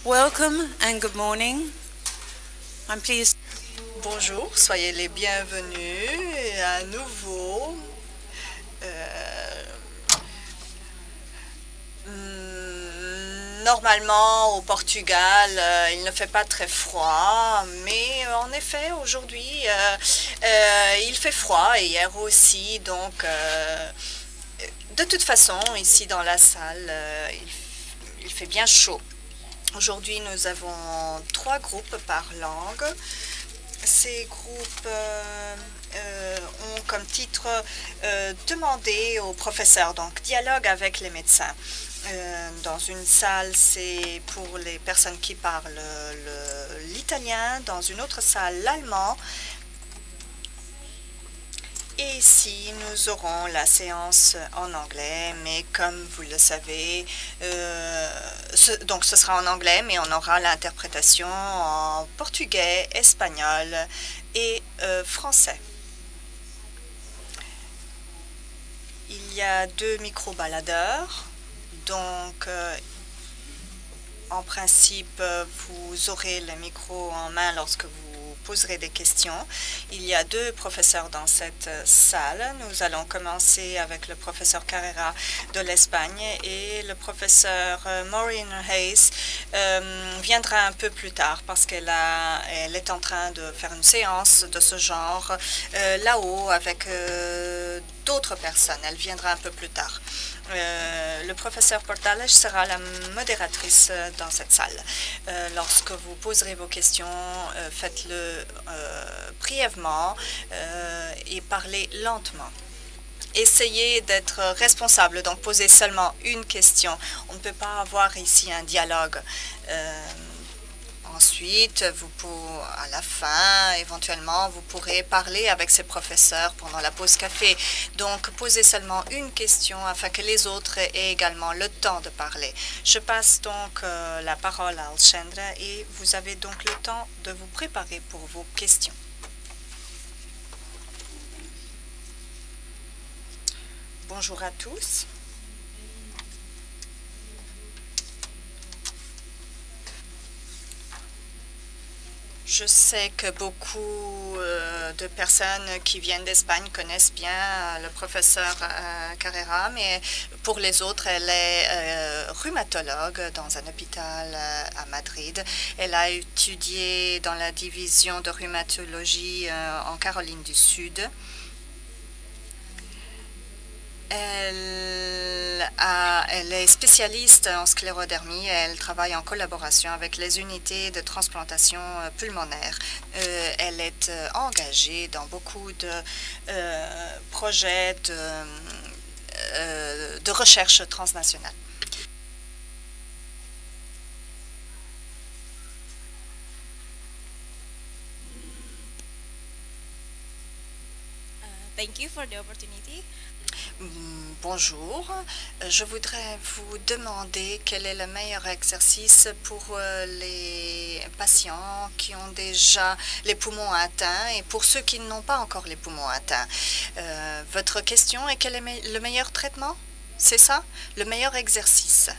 Welcome and good morning. I'm pleased. Bonjour, soyez les bienvenus et à nouveau. Euh, Normalement, au Portugal, il ne fait pas très froid, mais en effet, aujourd'hui, il fait froid et hier aussi. Donc, de toute façon, ici dans la salle, il fait bien chaud. Aujourd'hui, nous avons 3 groupes par langue. Ces groupes ont comme titre demander aux professeurs, donc dialogue avec les médecins. Dans une salle, c'est pour les personnes qui parlent l'italien, dans une autre salle, l'allemand. Et ici, nous aurons la séance en anglais, mais comme vous le savez, donc ce sera en anglais, mais on aura l'interprétation en portugais, espagnol et français. Il y a 2 micro-baladeurs, donc en principe, vous aurez le micro en main lorsque vous poserez des questions. Il y a 2 professeurs dans cette salle. Nous allons commencer avec le professeur Carrera de l'Espagne et le professeur Maureen Hayes viendra un peu plus tard parce qu'elle est en train de faire une séance de ce genre là-haut avec d'autres personnes. Elle viendra un peu plus tard. Le professeur Portales sera la modératrice dans cette salle. Lorsque vous poserez vos questions, faites-le brièvement et parlez lentement. Essayez d'être responsable, donc posez seulement une question. On ne peut pas avoir ici un dialogue. Ensuite, à la fin, éventuellement, vous pourrez parler avec ces professeurs pendant la pause café. Donc, posez seulement une question afin que les autres aient également le temps de parler. Je passe donc la parole à Alchandra et vous avez donc le temps de vous préparer pour vos questions. Bonjour à tous. Je sais que beaucoup de personnes qui viennent d'Espagne connaissent bien le professeur Carrera, mais pour les autres, elle est rhumatologue dans un hôpital à Madrid. Elle a étudié dans la division de rhumatologie en Caroline du Sud. Elle est spécialiste en sclérodermie et elle travaille en collaboration avec les unités de transplantation pulmonaire. Elle est engagée dans beaucoup de projets de recherche transnationale. Thank you for the opportunity. Bonjour, je voudrais vous demander quel est le meilleur exercice pour les patients qui ont déjà les poumons atteints et pour ceux qui n'ont pas encore les poumons atteints. Votre question est quel est le meilleur traitement? C'est ça? Le meilleur exercice?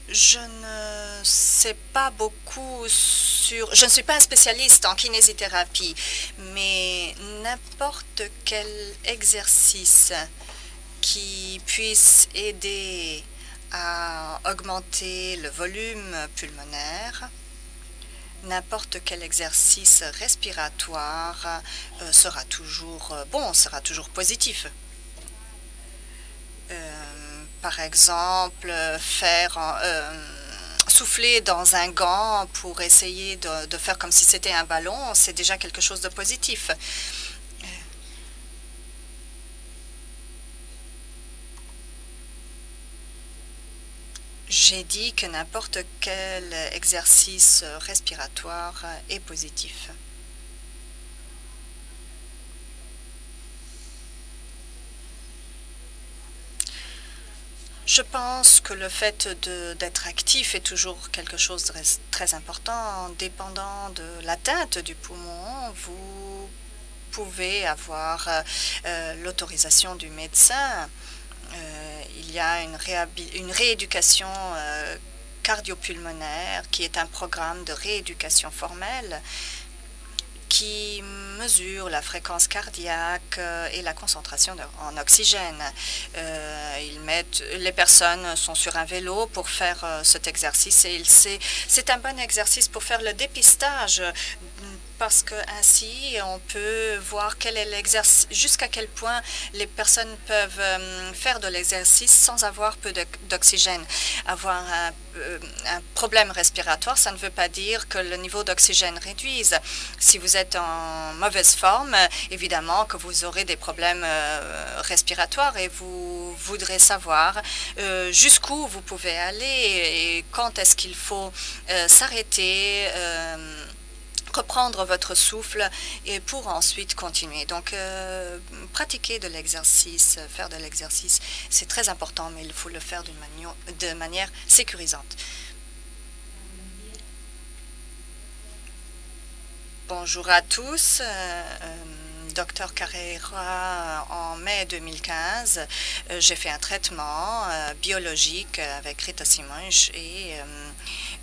Je ne sais pas beaucoup je ne suis pas un spécialiste en kinésithérapie, mais n'importe quel exercice qui puisse aider à augmenter le volume pulmonaire, n'importe quel exercice respiratoire sera toujours bon, sera toujours positif. Par exemple, souffler dans un gant pour essayer de faire comme si c'était un ballon, c'est déjà quelque chose de positif. J'ai dit que n'importe quel exercice respiratoire est positif. Je pense que le fait d'être actif est toujours quelque chose de très important. Dépendant de l'atteinte du poumon, vous pouvez avoir l'autorisation du médecin. Il il y a une rééducation cardiopulmonaire qui est un programme de rééducation formelle qui mesure la fréquence cardiaque et la concentration en oxygène. Les personnes sont sur un vélo pour faire cet exercice et c'est un bon exercice pour faire le dépistage parce que ainsi on peut voir quel est l'exercice, jusqu'à quel point les personnes peuvent faire de l'exercice sans avoir peu d'oxygène. Avoir un problème respiratoire, ça ne veut pas dire que le niveau d'oxygène réduise. Si vous êtes en mauvaise forme, évidemment que vous aurez des problèmes respiratoires et vous voudrez savoir jusqu'où vous pouvez aller et quand est-ce qu'il faut s'arrêter, reprendre votre souffle et pour ensuite continuer. Donc, pratiquer de l'exercice, faire de l'exercice, c'est très important, mais il faut le faire de manière sécurisante. Bonjour à tous. Dr Carrera, en mai 2015, j'ai fait un traitement biologique avec rituximab et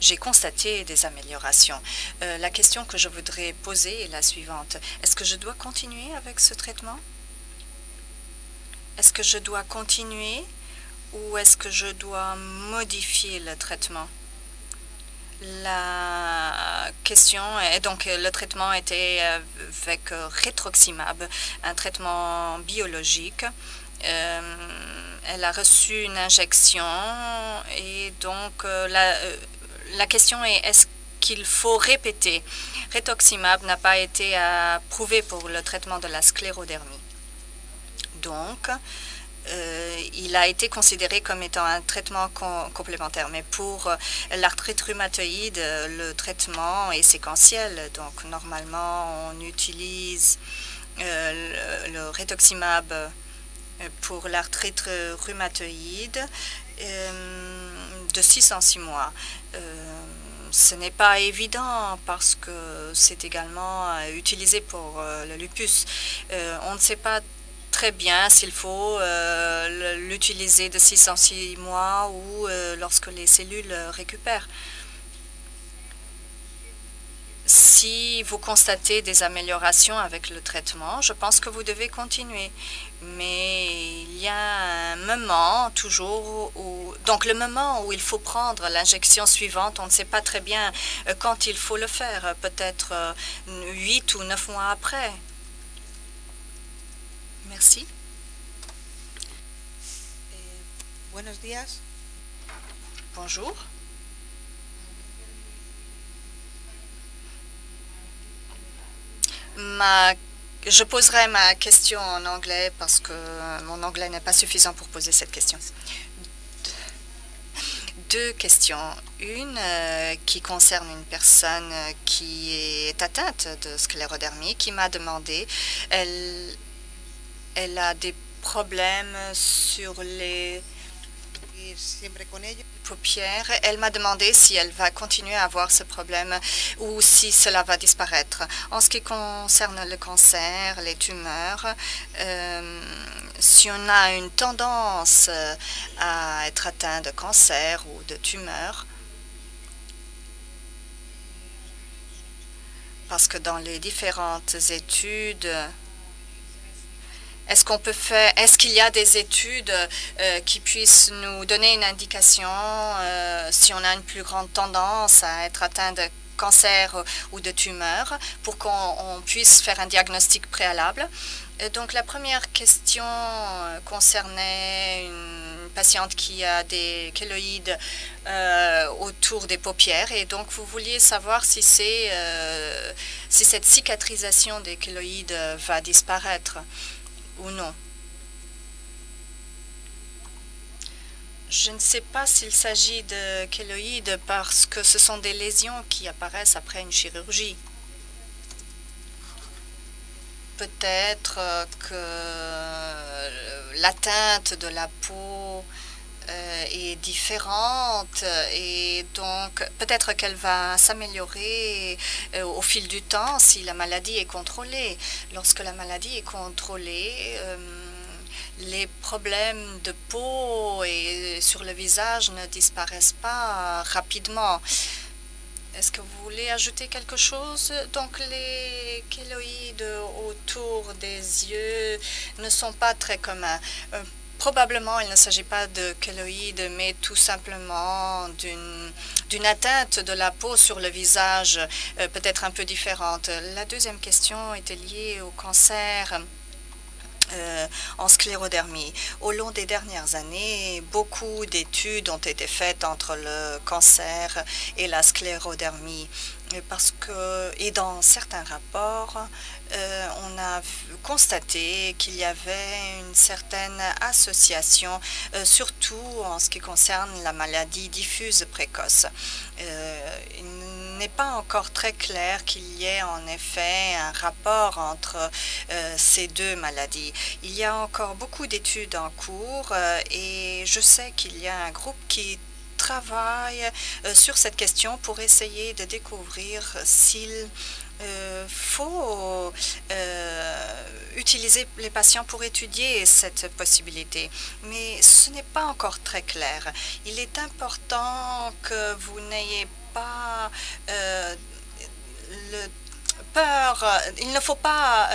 j'ai constaté des améliorations. La question que je voudrais poser est la suivante. Est-ce que je dois continuer avec ce traitement? Est-ce que je dois continuer ou est-ce que je dois modifier le traitement? La question est donc le traitement était avec rituximab, un traitement biologique. Elle a reçu une injection et donc la question est qu'il faut répéter? Rituximab n'a pas été approuvé pour le traitement de la sclérodermie. Donc, il a été considéré comme étant un traitement complémentaire. Mais pour l'arthrite rhumatoïde, le traitement est séquentiel. Donc, normalement, on utilise le rituximab pour l'arthrite rhumatoïde de 6 en 6 mois. Ce n'est pas évident parce que c'est également utilisé pour le lupus. On ne sait pas très bien s'il faut l'utiliser de 6 en 6 mois ou lorsque les cellules récupèrent. Si vous constatez des améliorations avec le traitement, je pense que vous devez continuer. Mais il y a un moment toujours où... Donc le moment où il faut prendre l'injection suivante, on ne sait pas très bien quand il faut le faire. Peut-être 8 ou 9 mois après. Merci. Buenos días. Bonjour. Je poserai ma question en anglais parce que mon anglais n'est pas suffisant pour poser cette question. Deux questions. Une qui concerne une personne qui est atteinte de sclérodermie, qui m'a demandé, elle a des problèmes sur les paupières. Elle m'a demandé si elle va continuer à avoir ce problème ou si cela va disparaître. En ce qui concerne le cancer, les tumeurs, si on a une tendance à être atteint de cancer ou de tumeur, parce que dans les différentes études, est-ce qu'il y a des études qui puissent nous donner une indication si on a une plus grande tendance à être atteint de cancer ou de tumeur pour qu'on puisse faire un diagnostic préalable? Donc la première question concernait une patiente qui a des kéloïdes autour des paupières et donc vous vouliez savoir si cette cicatrisation des kéloïdes va disparaître ou non. Je ne sais pas s'il s'agit de kéloïdes parce que ce sont des lésions qui apparaissent après une chirurgie. Peut-être que l'atteinte de la peau est différente et donc peut-être qu'elle va s'améliorer au fil du temps si la maladie est contrôlée. Lorsque la maladie est contrôlée, les problèmes de peau et sur le visage ne disparaissent pas rapidement. Est-ce que vous voulez ajouter quelque chose? Donc les kéloïdes autour des yeux ne sont pas très communs. Probablement, il ne s'agit pas de kéloïdes, mais tout simplement d'une atteinte de la peau sur le visage, peut-être un peu différente. La deuxième question était liée au cancer en sclérodermie. Au long des dernières années, beaucoup d'études ont été faites entre le cancer et la sclérodermie. Et dans certains rapports, on a constaté qu'il y avait une certaine association, surtout en ce qui concerne la maladie diffuse précoce. Il n'est pas encore très clair qu'il y ait en effet un rapport entre ces deux maladies. Il y a encore beaucoup d'études en cours et je sais qu'il y a un groupe qui travaille sur cette question pour essayer de découvrir s'il faut utiliser les patients pour étudier cette possibilité. Mais ce n'est pas encore très clair. Il est important que vous n'ayez pas peur. Il ne faut pas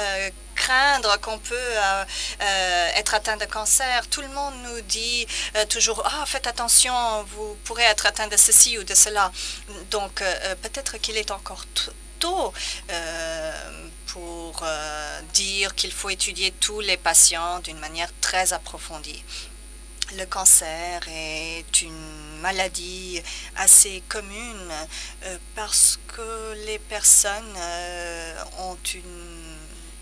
craindre qu'on peut être atteint de cancer. Tout le monde nous dit toujours « Ah, faites attention, vous pourrez être atteint de ceci ou de cela. » Donc, peut-être qu'il est encore tôt pour dire qu'il faut étudier tous les patients d'une manière très approfondie. Le cancer est une maladie assez commune parce que les personnes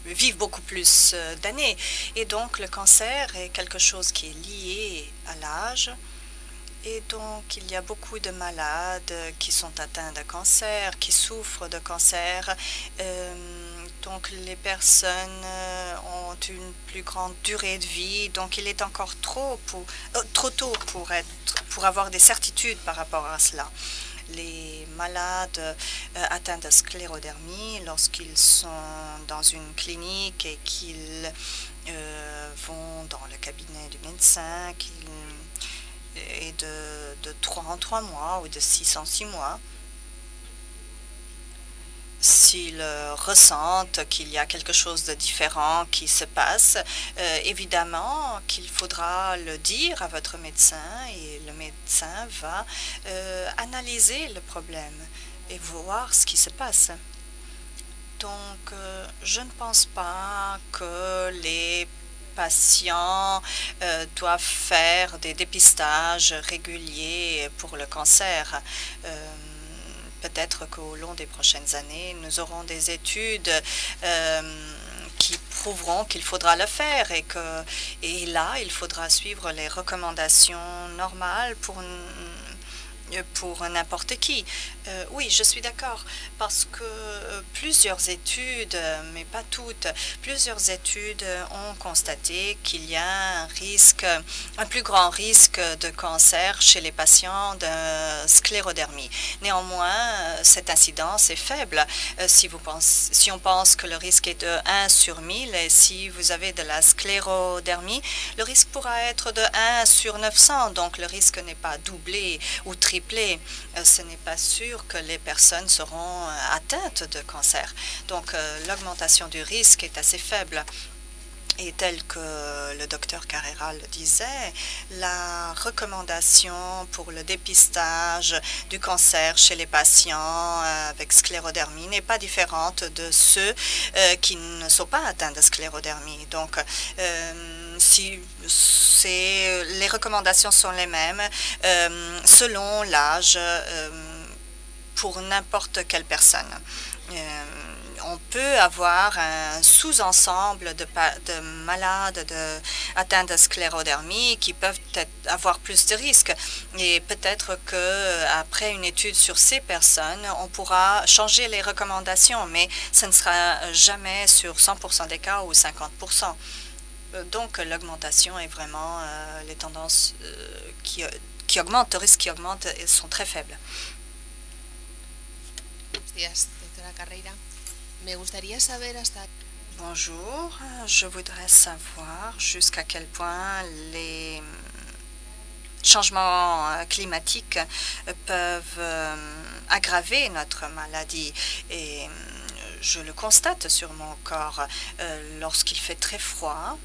vivent beaucoup plus d'années. Et donc, le cancer est quelque chose qui est lié à l'âge. Et donc, il y a beaucoup de malades qui sont atteints de cancer, qui souffrent de cancer. Donc, les personnes ont une plus grande durée de vie. Donc, il est encore trop tôt pour avoir des certitudes par rapport à cela. Les malades atteints de sclérodermie, lorsqu'ils sont dans une clinique et qu'ils vont dans le cabinet du médecin, et de 3 en 3 mois ou de 6 en 6 mois, s'ils ressentent qu'il y a quelque chose de différent qui se passe, évidemment qu'il faudra le dire à votre médecin et le médecin va analyser le problème et voir ce qui se passe. Donc, je ne pense pas que les patients doivent faire des dépistages réguliers pour le cancer. Peut-être qu'au long des prochaines années, nous aurons des études qui prouveront qu'il faudra le faire et là, il faudra suivre les recommandations normales pour n'importe qui. Oui, je suis d'accord, parce que plusieurs études, mais pas toutes, plusieurs études ont constaté qu'il y a un plus grand risque de cancer chez les patients de sclérodermie. Néanmoins, cette incidence est faible. Si on pense que le risque est de 1 sur 1000 et si vous avez de la sclérodermie, le risque pourra être de 1 sur 900, donc le risque n'est pas doublé ou triplé. Ce n'est pas sûr que les personnes seront atteintes de cancer. Donc, l'augmentation du risque est assez faible. Et tel que le docteur Carrera le disait, la recommandation pour le dépistage du cancer chez les patients avec sclérodermie n'est pas différente de ceux qui ne sont pas atteints de sclérodermie. Donc, les recommandations sont les mêmes selon l'âge pour n'importe quelle personne. On peut avoir un sous-ensemble de malades atteints de sclérodermie qui peuvent avoir plus de risques. Et peut-être qu'après une étude sur ces personnes, on pourra changer les recommandations, mais ce ne sera jamais sur 100% des cas ou 50%. Donc, l'augmentation est vraiment les tendances qui augmentent, les risques qui augmentent sont très faibles. Buenos días, doctora Carreira. Me gustaría saber Bonjour, je voudrais savoir jusqu'à quel point les changements climatiques peuvent aggraver notre maladie. Et je le constate sur mon corps lorsqu'il fait très froid.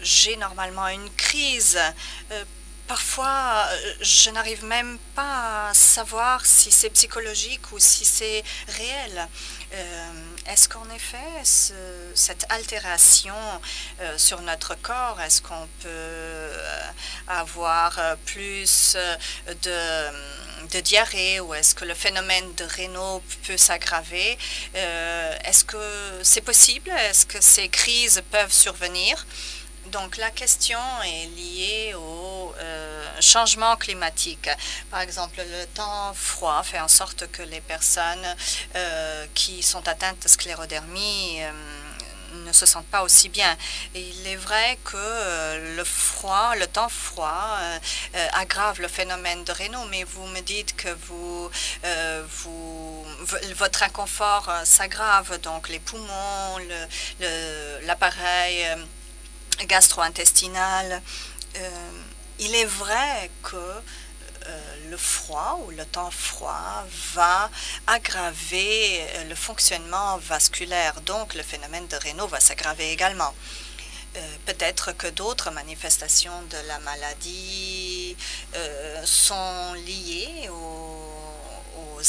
J'ai normalement une crise. Parfois, je n'arrive même pas à savoir si c'est psychologique ou si c'est réel. Est-ce qu'en effet, cette altération sur notre corps, est-ce qu'on peut avoir plus de diarrhée ou est-ce que le phénomène de Raynaud peut s'aggraver? Est-ce que c'est possible? Est-ce que ces crises peuvent survenir? Donc, la question est liée au changement climatique. Par exemple, le temps froid fait en sorte que les personnes qui sont atteintes de sclérodermie ne se sentent pas aussi bien. Et il est vrai que le temps froid aggrave le phénomène de Raynaud, mais vous me dites que votre inconfort s'aggrave, donc les poumons, l'appareil gastro-intestinal. Il est vrai que le froid ou le temps froid va aggraver le fonctionnement vasculaire, donc le phénomène de Raynaud va s'aggraver également. Peut-être que d'autres manifestations de la maladie sont liées aux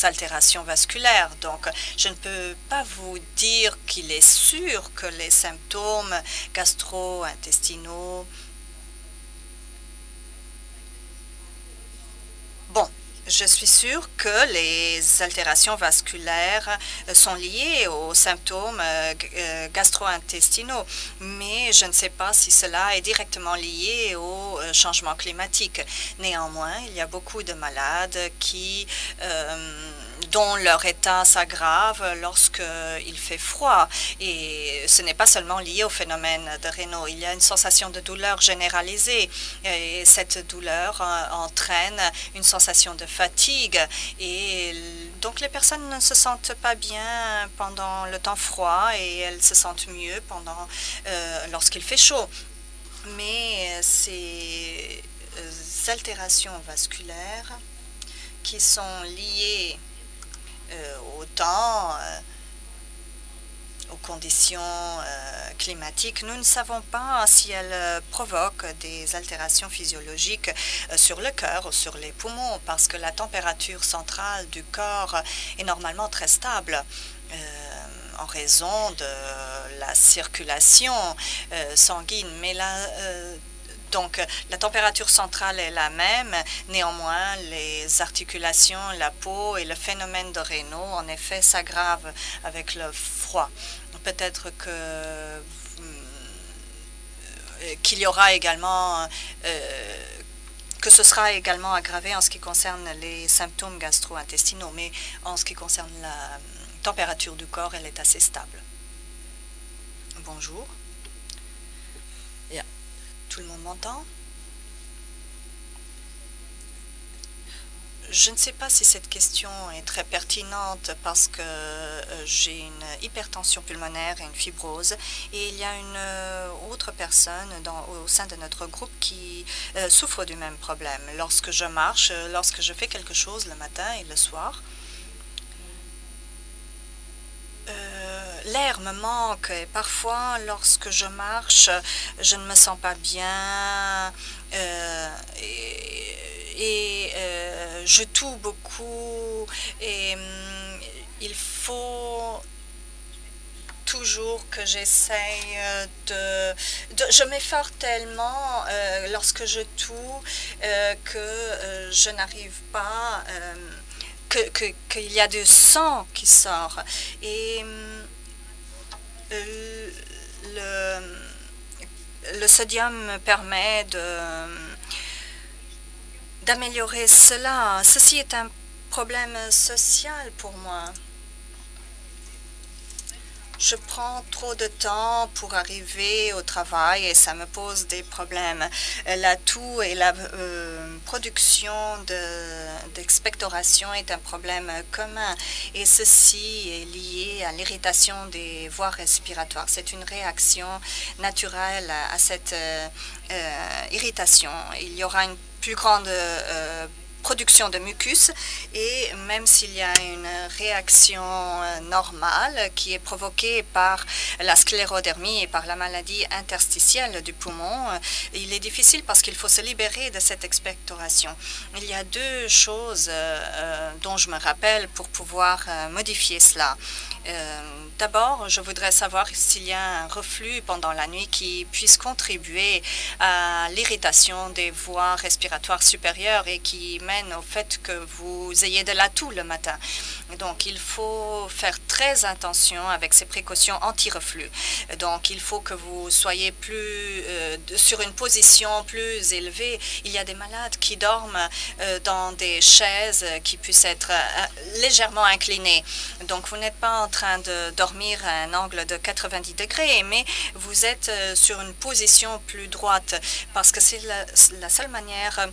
altérations vasculaires. Donc, je ne peux pas vous dire qu'il est sûr que les symptômes gastro-intestinaux... Bon, je suis sûre que les altérations vasculaires sont liées aux symptômes gastro-intestinaux, mais je ne sais pas si cela est directement lié au changement climatique. Néanmoins, il y a beaucoup de malades dont leur état s'aggrave lorsqu'il fait froid. Et ce n'est pas seulement lié au phénomène de Raynaud. Il y a une sensation de douleur généralisée. Et cette douleur entraîne une sensation de fatigue. Et donc, les personnes ne se sentent pas bien pendant le temps froid et elles se sentent mieux lorsqu'il fait chaud. Mais ces altérations vasculaires qui sont liées au temps, aux conditions climatiques, nous ne savons pas si elles provoquent des altérations physiologiques sur le cœur ou sur les poumons, parce que la température centrale du corps est normalement très stable en raison de la circulation sanguine. Mais donc, la température centrale est la même. Néanmoins, les articulations, la peau et le phénomène de Raynaud, en effet, s'aggravent avec le froid. Peut-être qu'il y aura également, que ce sera également aggravé en ce qui concerne les symptômes gastro-intestinaux, mais en ce qui concerne la température du corps, elle est assez stable. Bonjour. Tout le monde m'entend? Je ne sais pas si cette question est très pertinente parce que j'ai une hypertension pulmonaire et une fibrose. Et il y a une autre personne au sein de notre groupe qui souffre du même problème. Lorsque je marche, lorsque je fais quelque chose le matin et le soir, l'air me manque et parfois lorsque je marche, je ne me sens pas bien et je toux beaucoup et il faut toujours que j'essaye je m'efforce tellement lorsque je toux que je n'arrive pas... qu'il y a du sang qui sort. Et le sodium me permet d'améliorer cela. Ceci est un problème social pour moi. Je prends trop de temps pour arriver au travail et ça me pose des problèmes. L'atout et la production d'expectoration est un problème commun et ceci est lié à l'irritation des voies respiratoires. C'est une réaction naturelle à cette irritation. Il y aura une plus grande production de mucus et même s'il y a une réaction normale qui est provoquée par la sclérodermie et par la maladie interstitielle du poumon, il est difficile parce qu'il faut se libérer de cette expectoration. Il y a deux choses dont je me rappelle pour pouvoir modifier cela. D'abord, je voudrais savoir s'il y a un reflux pendant la nuit qui puisse contribuer à l'irritation des voies respiratoires supérieures et qui mène au fait que vous ayez de l'atout le matin. Donc, il faut faire très attention avec ces précautions anti-reflux. Donc, il faut que vous soyez sur une position plus élevée. Il y a des malades qui dorment dans des chaises qui puissent être légèrement inclinées. Donc, vous n'êtes pas en train de dormir à un angle de 90 degrés, mais vous êtes sur une position plus droite parce que c'est la seule manière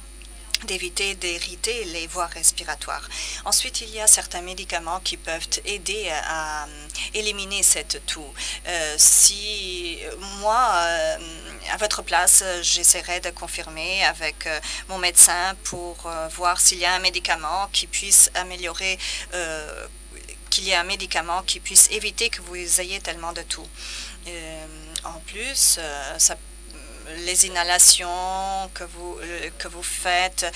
d'éviter d'irriter les voies respiratoires. Ensuite, il y a certains médicaments qui peuvent aider à éliminer cette toux. Si moi, à votre place, j'essaierai de confirmer avec mon médecin pour voir s'il y a un médicament qui puisse améliorer qu'il y ait un médicament qui puisse éviter que vous ayez tellement de toux. En plus, les inhalations que vous faites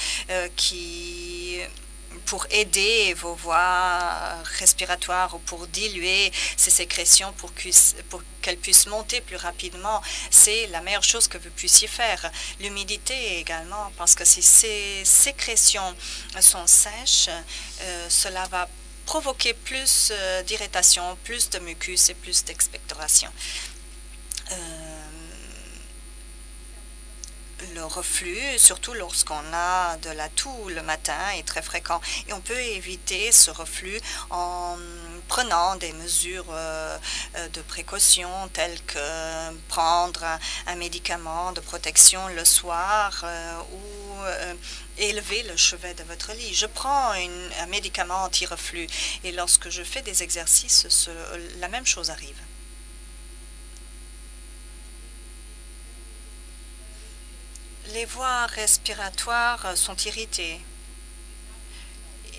pour aider vos voies respiratoires ou pour diluer ces sécrétions pour qu'elles puissent monter plus rapidement, c'est la meilleure chose que vous puissiez faire. L'humidité également, parce que si ces sécrétions sont sèches, cela va provoquer plus d'irritation, plus de mucus et plus d'expectoration. Le reflux, surtout lorsqu'on a de la toux le matin, est très fréquent. Et on peut éviter ce reflux en prenant des mesures de précaution telles que prendre un médicament de protection le soir ou élever le chevet de votre lit. Je prends un médicament anti-reflux et lorsque je fais des exercices, la même chose arrive. Les voies respiratoires sont irritées.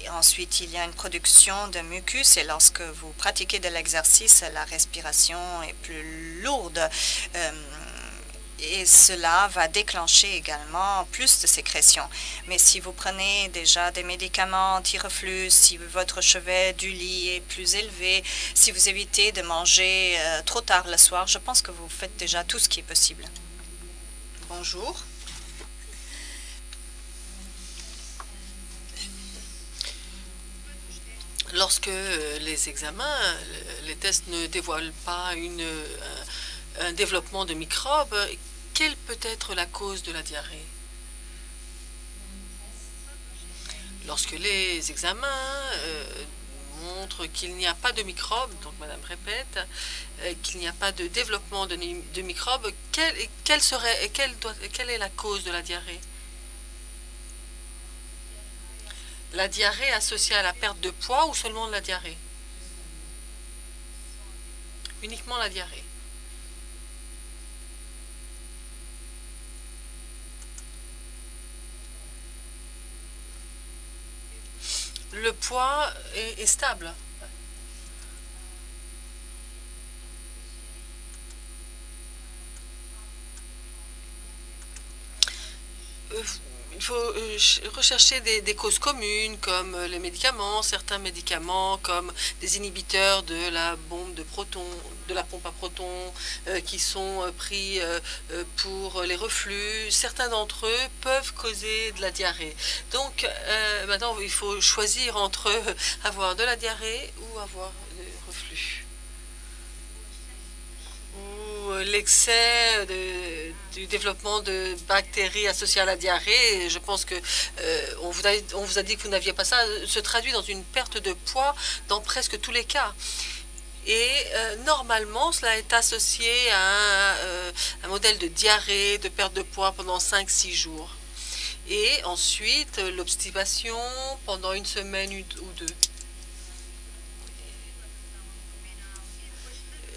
Et ensuite, il y a une production de mucus et lorsque vous pratiquez de l'exercice, la respiration est plus lourde. Et cela va déclencher également plus de sécrétions. Mais si vous prenez déjà des médicaments anti-reflux, si votre chevet du lit est plus élevé, si vous évitez de manger trop tard le soir, je pense que vous faites déjà tout ce qui est possible. Bonjour. Lorsque les examens, les tests ne dévoilent pas un développement de microbes, quelle peut être la cause de la diarrhée? Lorsque les examens montrent qu'il n'y a pas de microbes, donc Madame répète, qu'il n'y a pas de développement de microbes, quelle est la cause de la diarrhée? La diarrhée associée à la perte de poids ou seulement de la diarrhée? Uniquement la diarrhée. Le poids est stable. Il faut rechercher des causes communes comme les médicaments, certains médicaments comme des inhibiteurs de la bombe de protons, de la pompe à protons qui sont pris pour les reflux. Certains d'entre eux peuvent causer de la diarrhée. Donc maintenant il faut choisir entre avoir de la diarrhée ou avoir des reflux. L'excès du développement de bactéries associées à la diarrhée, je pense que on vous a dit que vous n'aviez pas ça, se traduit dans une perte de poids dans presque tous les cas. Et normalement, cela est associé à un modèle de diarrhée, de perte de poids pendant 5-6 jours. Et ensuite, l'obstipation pendant une semaine ou deux.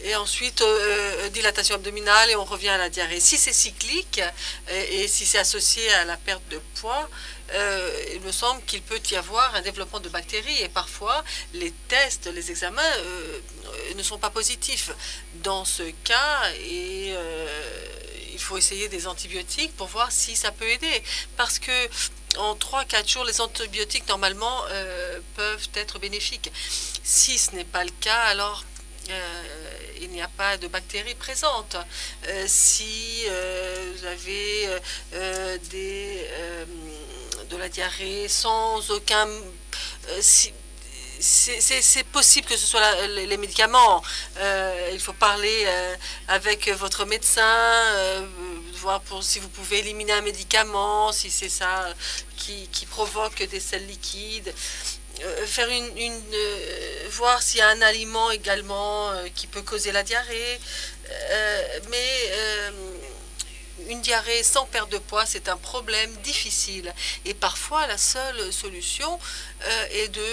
Et ensuite, dilatation abdominale et on revient à la diarrhée. Si c'est cyclique et si c'est associé à la perte de poids, il me semble qu'il peut y avoir un développement de bactéries et parfois les tests, les examens ne sont pas positifs. Dans ce cas, il faut essayer des antibiotiques pour voir si ça peut aider. Parce que en 3-4 jours, les antibiotiques normalement peuvent être bénéfiques. Si ce n'est pas le cas, alors il n'y a pas de bactéries présentes. Si vous avez de la diarrhée sans aucun... c'est possible que ce soit les médicaments. Il faut parler avec votre médecin, voir si vous pouvez éliminer un médicament, si c'est ça qui provoque des selles liquides. Faire voir s'il y a un aliment également qui peut causer la diarrhée. Mais une diarrhée sans perte de poids, c'est un problème difficile. Et parfois, la seule solution est de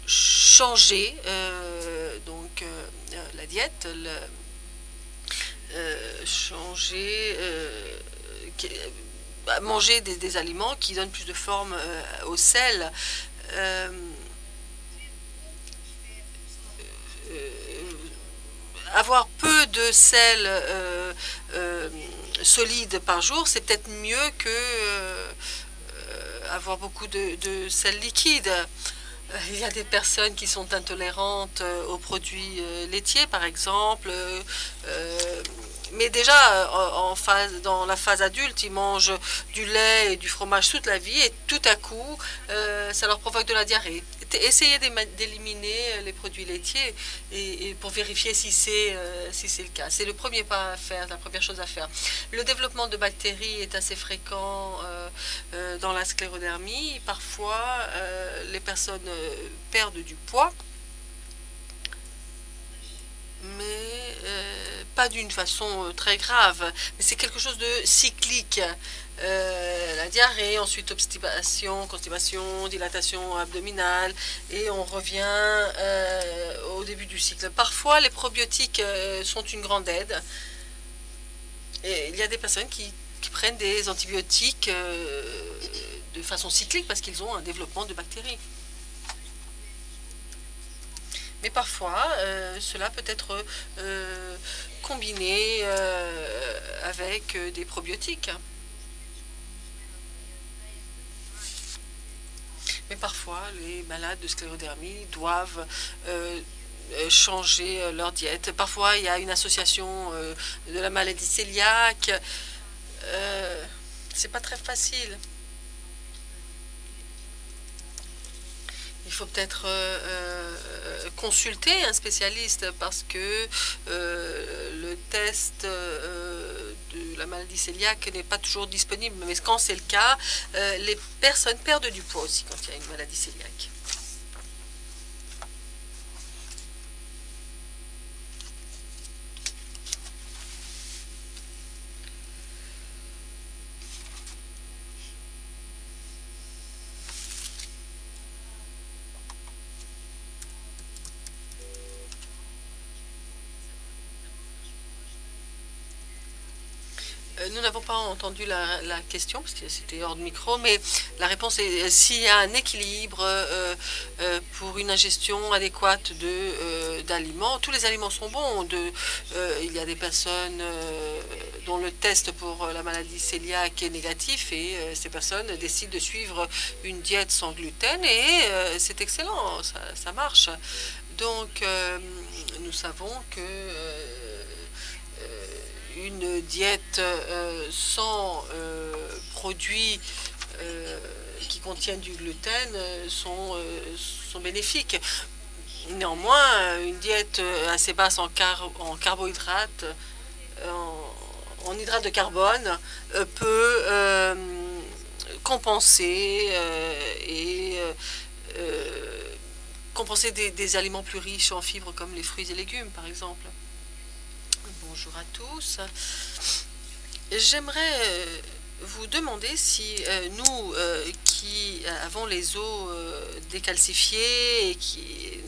changer la diète, manger des aliments qui donnent plus de forme au sel. Avoir peu de sel solide par jour, c'est peut-être mieux que avoir beaucoup de sel liquide. Il y a des personnes qui sont intolérantes aux produits laitiers, par exemple. Mais déjà, dans la phase adulte, ils mangent du lait et du fromage toute la vie et tout à coup, ça leur provoque de la diarrhée. Essayez d'éliminer les produits laitiers et pour vérifier si c'est le cas. C'est le premier pas à faire, la première chose à faire. Le développement de bactéries est assez fréquent dans la sclérodermie. Parfois, les personnes perdent du poids, mais pas d'une façon très grave. Mais c'est quelque chose de cyclique. La diarrhée, ensuite obstipation, constipation, dilatation abdominale, et on revient au début du cycle. Parfois, les probiotiques sont une grande aide. Et il y a des personnes qui prennent des antibiotiques de façon cyclique parce qu'ils ont un développement de bactéries. Mais parfois, cela peut être combiné avec des probiotiques. Mais parfois, les malades de sclérodermie doivent changer leur diète. Parfois, il y a une association de la maladie cœliaque. C'est pas très facile. Il faut peut-être consulter un spécialiste parce que le test de la maladie cœliaque n'est pas toujours disponible. Mais quand c'est le cas, les personnes perdent du poids aussi quand il y a une maladie cœliaque. Nous n'avons pas entendu la question parce que c'était hors de micro, mais la réponse est s'il y a un équilibre pour une ingestion adéquate d'aliments. Tous les aliments sont bons. Il y a des personnes dont le test pour la maladie cœliaque est négatif et ces personnes décident de suivre une diète sans gluten et c'est excellent, ça marche. Donc nous savons que une diète sans produits qui contiennent du gluten sont bénéfiques. Néanmoins, une diète assez basse en carbohydrates, en hydrates de carbone, peut compenser et compenser des aliments plus riches en fibres comme les fruits et légumes, par exemple. Bonjour à tous. J'aimerais vous demander si nous qui avons les os décalcifiés et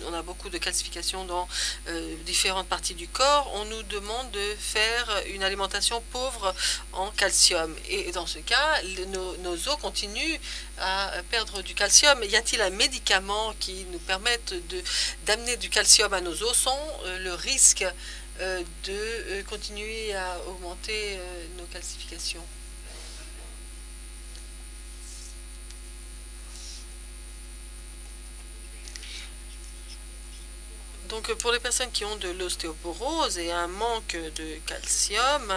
on a beaucoup de calcification dans différentes parties du corps, on nous demande de faire une alimentation pauvre en calcium. Et dans ce cas, nos os continuent à perdre du calcium. Y a-t-il un médicament qui nous permette d'amener du calcium à nos os sans le risque de continuer à augmenter nos calcifications? Donc pour les personnes qui ont de l'ostéoporose et un manque de calcium,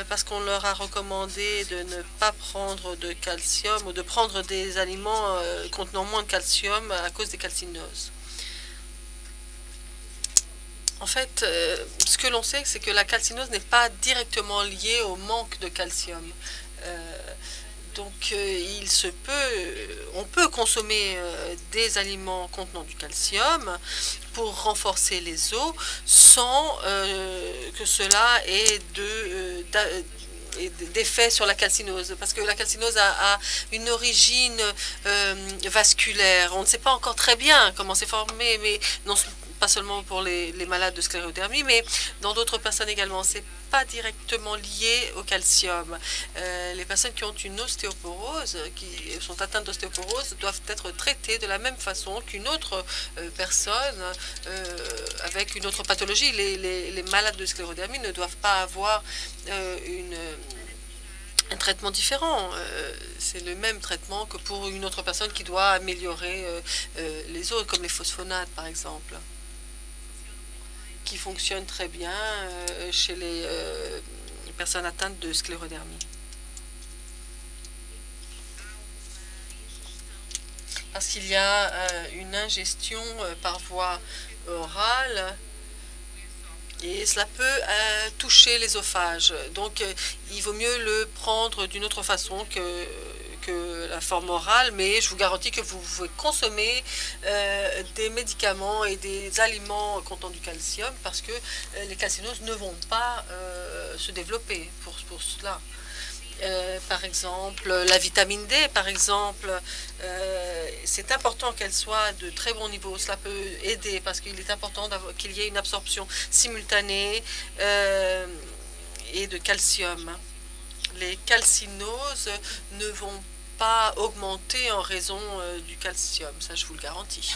parce qu'on leur a recommandé de ne pas prendre de calcium ou de prendre des aliments contenant moins de calcium à cause des calcinoses. En fait, ce que l'on sait, c'est que la calcinose n'est pas directement liée au manque de calcium. Donc, on peut consommer des aliments contenant du calcium pour renforcer les os sans que cela ait d'effet sur la calcinose, parce que la calcinose a une origine vasculaire. On ne sait pas encore très bien comment c'est formé, mais non, pas seulement pour les malades de sclérodermie, mais dans d'autres personnes également. C'est pas directement lié au calcium. Les personnes qui ont une ostéoporose, qui sont atteintes d'ostéoporose, doivent être traitées de la même façon qu'une autre personne avec une autre pathologie. Les malades de sclérodermie ne doivent pas avoir un traitement différent. C'est le même traitement que pour une autre personne qui doit améliorer les os, comme les phosphonates par exemple, qui fonctionnent très bien chez les personnes atteintes de sclérodermie. Parce qu'il y a une ingestion par voie orale et cela peut toucher l'ésophage. Donc il vaut mieux le prendre d'une autre façon que la forme orale, mais je vous garantis que vous pouvez consommer des médicaments et des aliments contenant du calcium parce que les calcinoses ne vont pas se développer pour cela. Par exemple, la vitamine D, par exemple, c'est important qu'elle soit de très bon niveau. Cela peut aider parce qu'il est important qu'il y ait une absorption simultanée et de calcium. Les calcinoses ne vont pas augmenter en raison du calcium, ça je vous le garantis.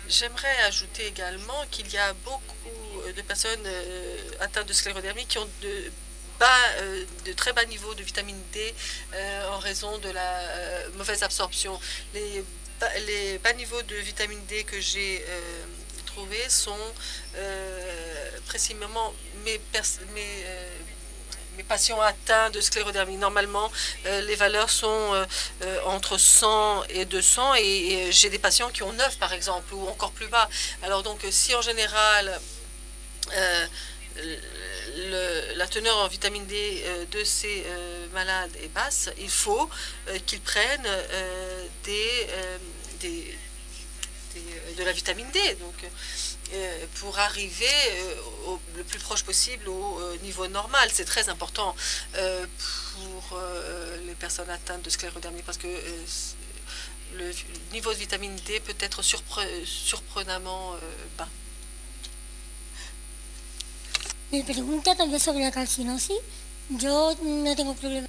J'aimerais ajouter également qu'il y a beaucoup de personnes atteintes de sclérodermie qui ont de très bas niveaux de vitamine D en raison de la mauvaise absorption. Les bas niveaux de vitamine D que j'ai trouvés sont précisément mes patients atteints de sclérodermie. Normalement, les valeurs sont entre 100 et 200 et j'ai des patients qui ont 9 par exemple ou encore plus bas. Alors donc si en général la teneur en vitamine D de ces malades est basse, il faut qu'ils prennent de la vitamine D. Donc pour arriver le plus proche possible au niveau normal. C'est très important pour les personnes atteintes de sclérodermie parce que le niveau de vitamine D peut être surprenamment bas. Me pregunta tal vez sobre la calcinosis. Yo no tengo problema.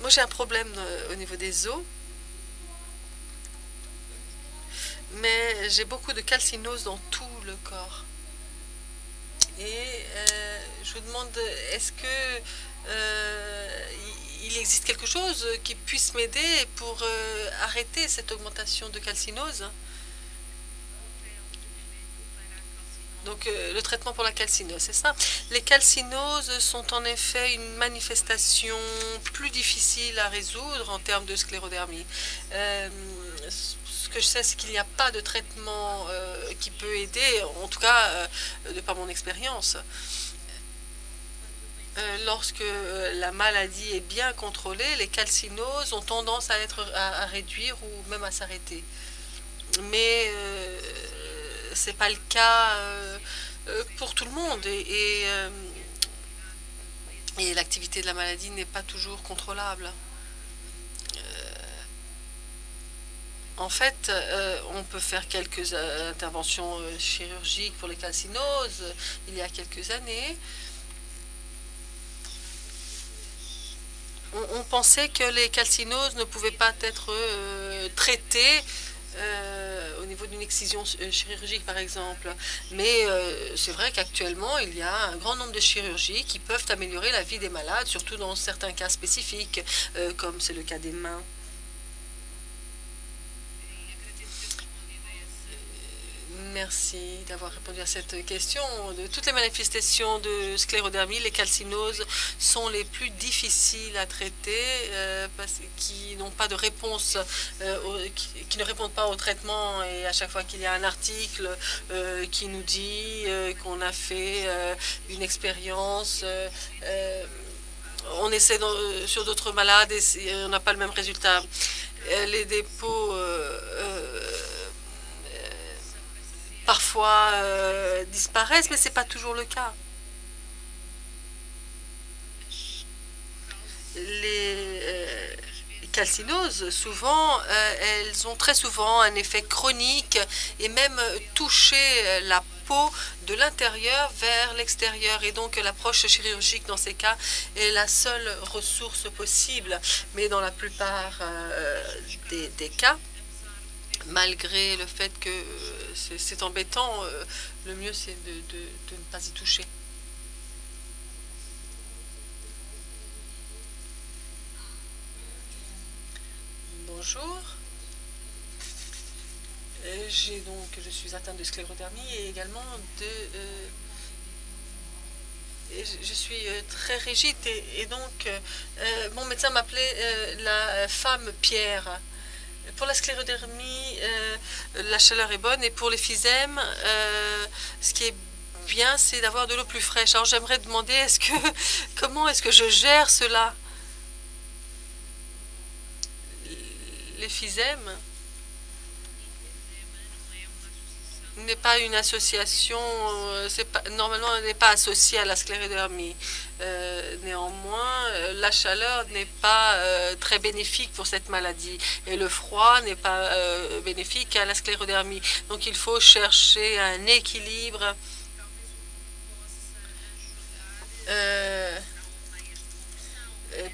Moi j'ai un problème au niveau des os. Mais j'ai beaucoup de calcinose dans tout le corps. Et je vous demande, est-ce que il existe quelque chose qui puisse m'aider pour arrêter cette augmentation de calcinose? Donc le traitement pour la calcinose, c'est ça. Les calcinoses sont en effet une manifestation plus difficile à résoudre en termes de sclérodermie. Ce que je sais, c'est qu'il n'y a pas de traitement qui peut aider, en tout cas de par mon expérience. lorsque la maladie est bien contrôlée, les calcinoses ont tendance à réduire ou même à s'arrêter. Mais c'est pas le cas pour tout le monde et l'activité de la maladie n'est pas toujours contrôlable. En fait, on peut faire quelques interventions chirurgiques pour les calcinoses il y a quelques années. On pensait que les calcinoses ne pouvaient pas être traitées au niveau d'une excision chirurgique, par exemple. Mais c'est vrai qu'actuellement, il y a un grand nombre de chirurgies qui peuvent améliorer la vie des malades, surtout dans certains cas spécifiques, comme c'est le cas des mains. Merci d'avoir répondu à cette question. De toutes les manifestations de sclérodermie, les calcinoses sont les plus difficiles à traiter qui n'ont pas de réponse, qui ne répondent pas au traitement. Et à chaque fois qu'il y a un article qui nous dit qu'on a fait une expérience, on essaie sur d'autres malades et on n'a pas le même résultat. Les dépôts parfois disparaissent, mais ce n'est pas toujours le cas. Les calcinoses, souvent, elles ont très souvent un effet chronique et même toucher la peau de l'intérieur vers l'extérieur. Et donc l'approche chirurgique dans ces cas est la seule ressource possible. Mais dans la plupart des cas, malgré le fait que c'est embêtant, le mieux c'est de ne pas y toucher. Bonjour. Je suis atteinte de sclérodermie et également je suis très rigide et donc mon médecin m'appelait la femme pierre. Pour la sclérodermie, la chaleur est bonne et pour l'emphysème, ce qui est bien, c'est d'avoir de l'eau plus fraîche. Alors j'aimerais demander, comment est-ce que je gère cela? L'emphysème n'est pas une association, normalement elle n'est pas associée à la sclérodermie. Néanmoins, la chaleur n'est pas très bénéfique pour cette maladie et le froid n'est pas bénéfique à la sclérodermie. Donc il faut chercher un équilibre.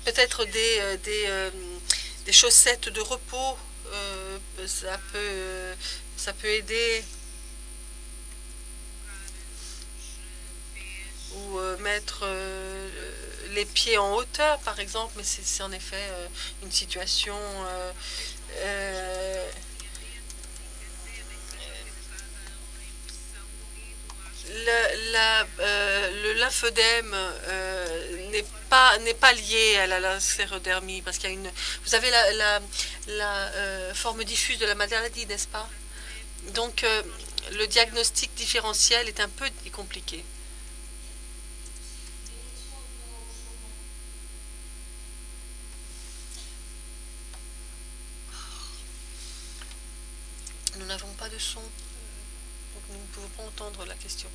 Peut-être des chaussettes de repos, ça peut aider. Ou mettre les pieds en hauteur, par exemple, mais c'est en effet une situation le lymphodème n'est pas lié à la sclérodermie parce qu'il y a vous avez la forme diffuse de la maladie, n'est-ce pas? Donc le diagnostic différentiel est un peu compliqué. Nous n'avons pas de son, donc nous ne pouvons pas entendre la question.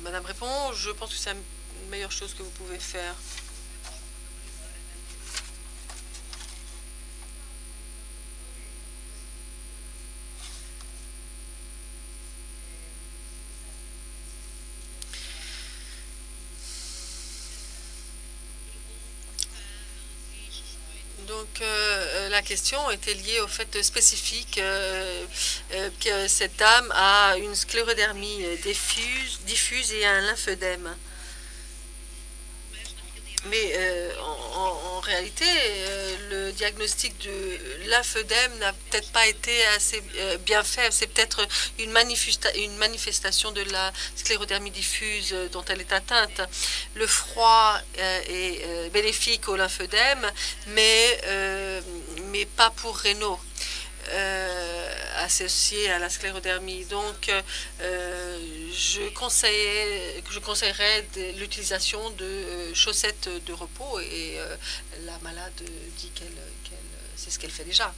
Madame répond, je pense que c'est la meilleure chose que vous pouvez faire. Donc la question était liée au fait spécifique que cette dame a une sclérodermie diffuse et un lymphœdème. Mais en réalité, le diagnostic de lymphœdème n'a peut-être pas été assez bien fait. C'est peut-être une manifestation de la sclérodermie diffuse dont elle est atteinte. Le froid est bénéfique au lymphœdème, mais pas pour Raynaud. associés à la sclérodermie. Donc, je conseillerais l'utilisation de chaussettes de repos et la malade dit qu'elle c'est ce qu'elle fait déjà.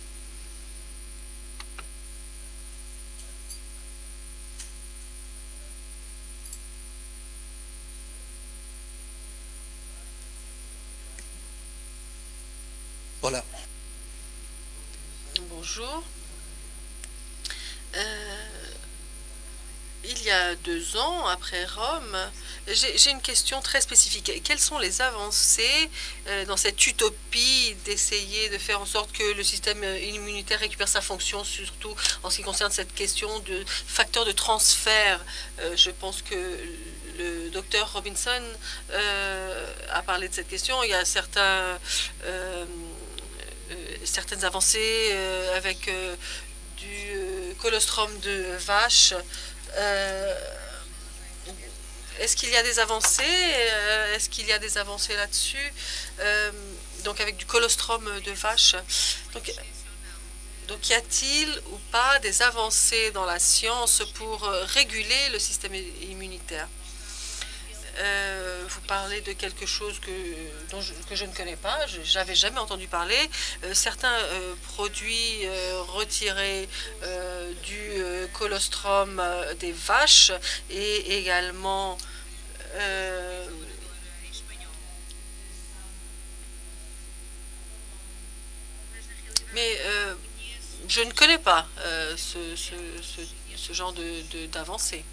Voilà. Bonjour. Il y a 2 ans, après Rome, j'ai une question très spécifique. Quelles sont les avancées dans cette utopie d'essayer de faire en sorte que le système immunitaire récupère sa fonction, surtout en ce qui concerne cette question de facteur de transfert? Je pense que le docteur Robinson a parlé de cette question. Il y a certaines avancées avec du colostrum de vache. Est-ce qu'il y a des avancées? Est-ce qu'il y a des avancées là-dessus? Donc avec du colostrum de vache. Donc y a-t-il ou pas des avancées dans la science pour réguler le système immunitaire? Vous parlez de quelque chose que je ne connais pas, je n'avais jamais entendu parler. Certains produits retirés du colostrum des vaches et également mais je ne connais pas ce genre d'avancée.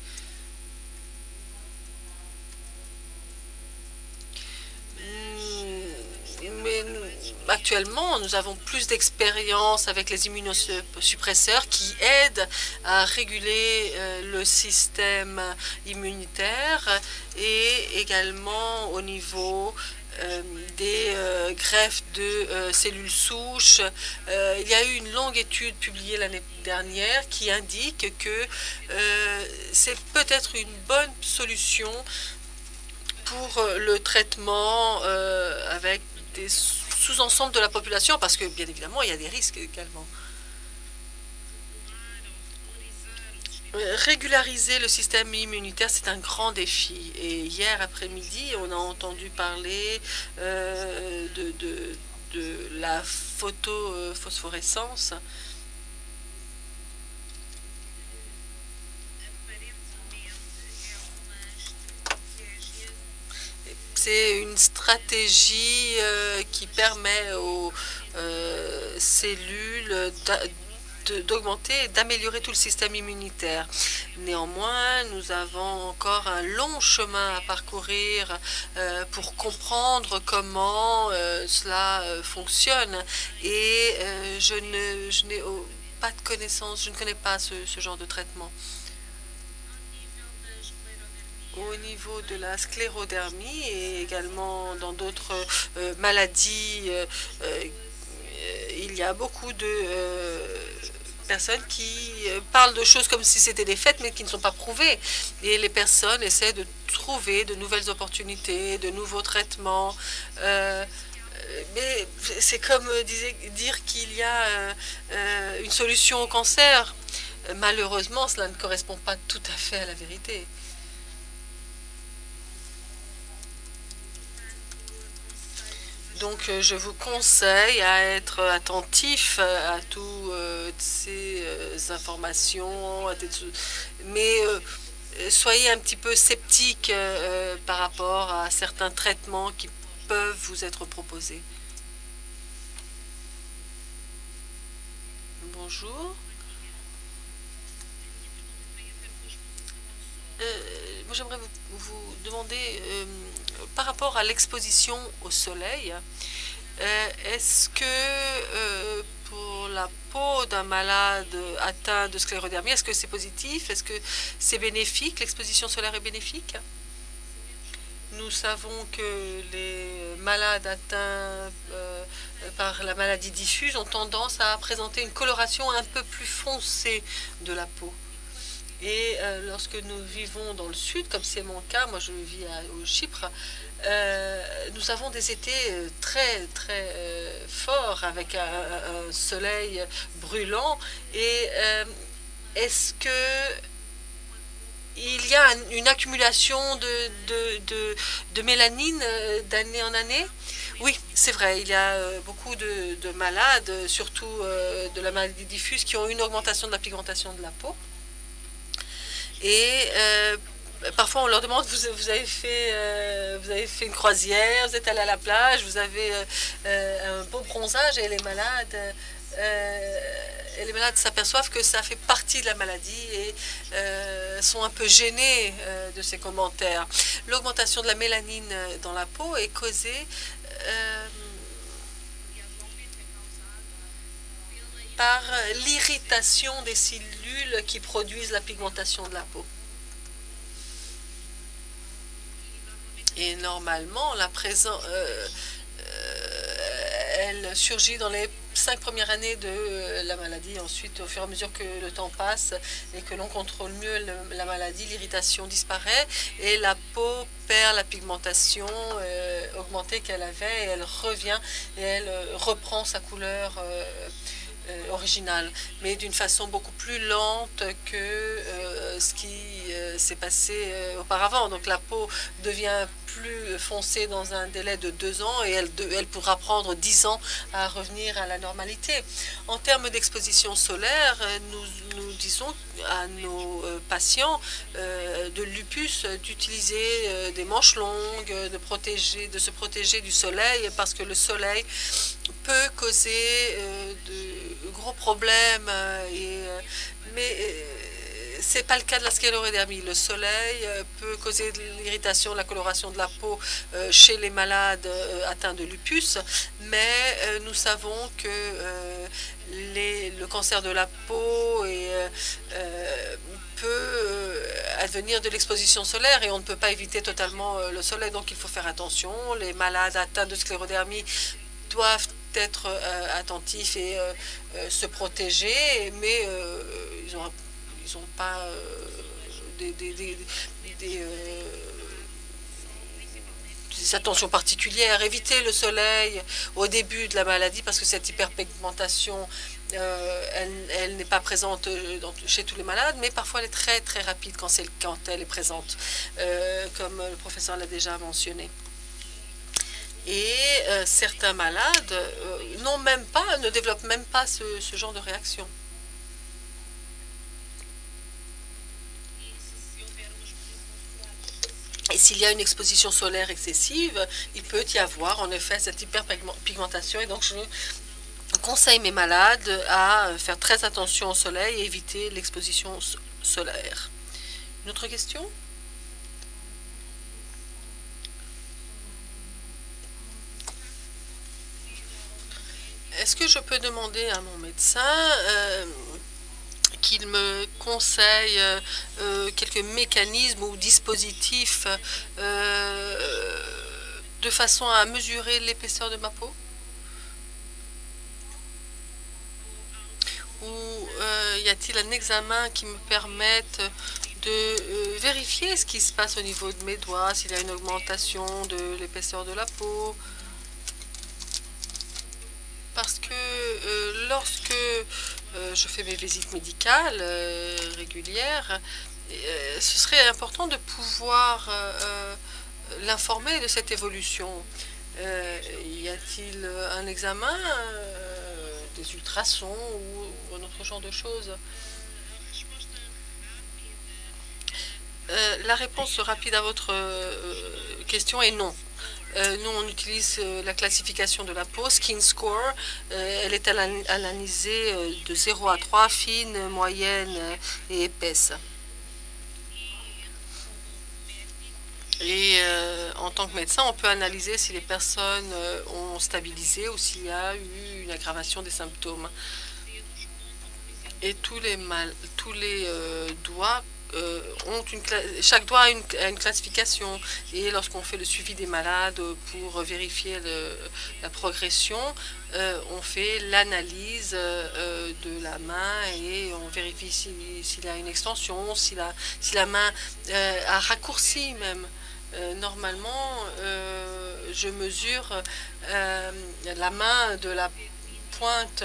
Mais actuellement, nous avons plus d'expérience avec les immunosuppresseurs qui aident à réguler le système immunitaire et également au niveau des greffes de cellules souches. Il y a eu une longue étude publiée l'année dernière qui indique que c'est peut-être une bonne solution pour le traitement avec des sous-ensembles de la population, parce que bien évidemment il y a des risques également. Régulariser le système immunitaire, c'est un grand défi. Et hier après-midi, on a entendu parler de la photophosphorescence. C'est une stratégie qui permet aux cellules d'augmenter et d'améliorer tout le système immunitaire. Néanmoins, nous avons encore un long chemin à parcourir pour comprendre comment cela fonctionne. Et je n'ai pas de connaissance, je ne connais pas ce genre de traitement. Au niveau de la sclérodermie et également dans d'autres maladies, il y a beaucoup de personnes qui parlent de choses comme si c'était des faits, mais qui ne sont pas prouvées. Et les personnes essaient de trouver de nouvelles opportunités, de nouveaux traitements. Mais c'est comme dire qu'il y a une solution au cancer. Malheureusement, cela ne correspond pas tout à fait à la vérité. Donc, je vous conseille à être attentif à toutes ces informations, mais soyez un petit peu sceptique par rapport à certains traitements qui peuvent vous être proposés. Bonjour. Moi, j'aimerais vous demander, par rapport à l'exposition au soleil, est-ce que pour la peau d'un malade atteint de sclérodermie, est-ce que c'est positif? Est-ce que c'est bénéfique? L'exposition solaire est bénéfique? Nous savons que les malades atteints par la maladie diffuse ont tendance à présenter une coloration un peu plus foncée de la peau. Et lorsque nous vivons dans le sud, comme c'est mon cas, moi je vis au Chypre, nous avons des étés très très forts avec un soleil brûlant. Et est-ce que il y a une accumulation de mélanine d'année en année? Oui, c'est vrai, il y a beaucoup de malades, surtout de la maladie diffuse, qui ont une augmentation de la pigmentation de la peau. Et parfois on leur demande, vous avez fait une croisière, vous êtes allé à la plage, vous avez un beau bronzage, et les malades s'aperçoivent que ça fait partie de la maladie et sont un peu gênés de ces commentaires. L'augmentation de la mélanine dans la peau est causée par l'irritation des cellules qui produisent la pigmentation de la peau. Et normalement, elle surgit dans les 5 premières années de la maladie. Ensuite, au fur et à mesure que le temps passe et que l'on contrôle mieux la maladie, l'irritation disparaît et la peau perd la pigmentation augmentée qu'elle avait et elle revient et elle reprend sa couleur originale, mais d'une façon beaucoup plus lente que ce qui s'est passé auparavant. Donc la peau devient plus foncée dans un délai de 2 ans et elle pourra prendre 10 ans à revenir à la normalité. En termes d'exposition solaire, nous disons à nos patients de lupus d'utiliser des manches longues, de se protéger du soleil parce que le soleil peut causer de gros problèmes, mais c'est pas le cas de la sclérodermie. Le soleil peut causer de l'irritation, la coloration de la peau chez les malades atteints de lupus, mais nous savons que le cancer de la peau peut advenir de l'exposition solaire et on ne peut pas éviter totalement le soleil, donc il faut faire attention. Les malades atteints de sclérodermie doivent être attentifs et se protéger, mais ils n'ont pas des attentions particulières. Éviter le soleil au début de la maladie parce que cette hyperpigmentation elle n'est pas présente chez tous les malades, mais parfois elle est très très rapide quand elle est présente, comme le professeur l'a déjà mentionné. Et certains malades ne développent même pas ce genre de réaction. Et s'il y a une exposition solaire excessive, il peut y avoir en effet cette hyperpigmentation. Et donc je conseille mes malades à faire très attention au soleil et éviter l'exposition solaire. Une autre question ? Est-ce que je peux demander à mon médecin qu'il me conseille quelques mécanismes ou dispositifs de façon à mesurer l'épaisseur de ma peau? Ou y a-t-il un examen qui me permette de vérifier ce qui se passe au niveau de mes doigts, s'il y a une augmentation de l'épaisseur de la peau? Parce que lorsque je fais mes visites médicales régulières, ce serait important de pouvoir l'informer de cette évolution. Y a-t-il un examen, des ultrasons ou un autre genre de choses? La réponse rapide à votre question est non. Nous, on utilise la classification de la peau, Skin Score. Elle est analysée de 0 à 3, fine, moyenne et épaisse. Et en tant que médecin, on peut analyser si les personnes ont stabilisé ou s'il y a eu une aggravation des symptômes. Et tous les doigts chaque doigt a une classification. Et lorsqu'on fait le suivi des malades pour vérifier la progression, on fait l'analyse de la main et on vérifie s'il a une extension, si la main a raccourci même. Normalement, je mesure la main de la pointe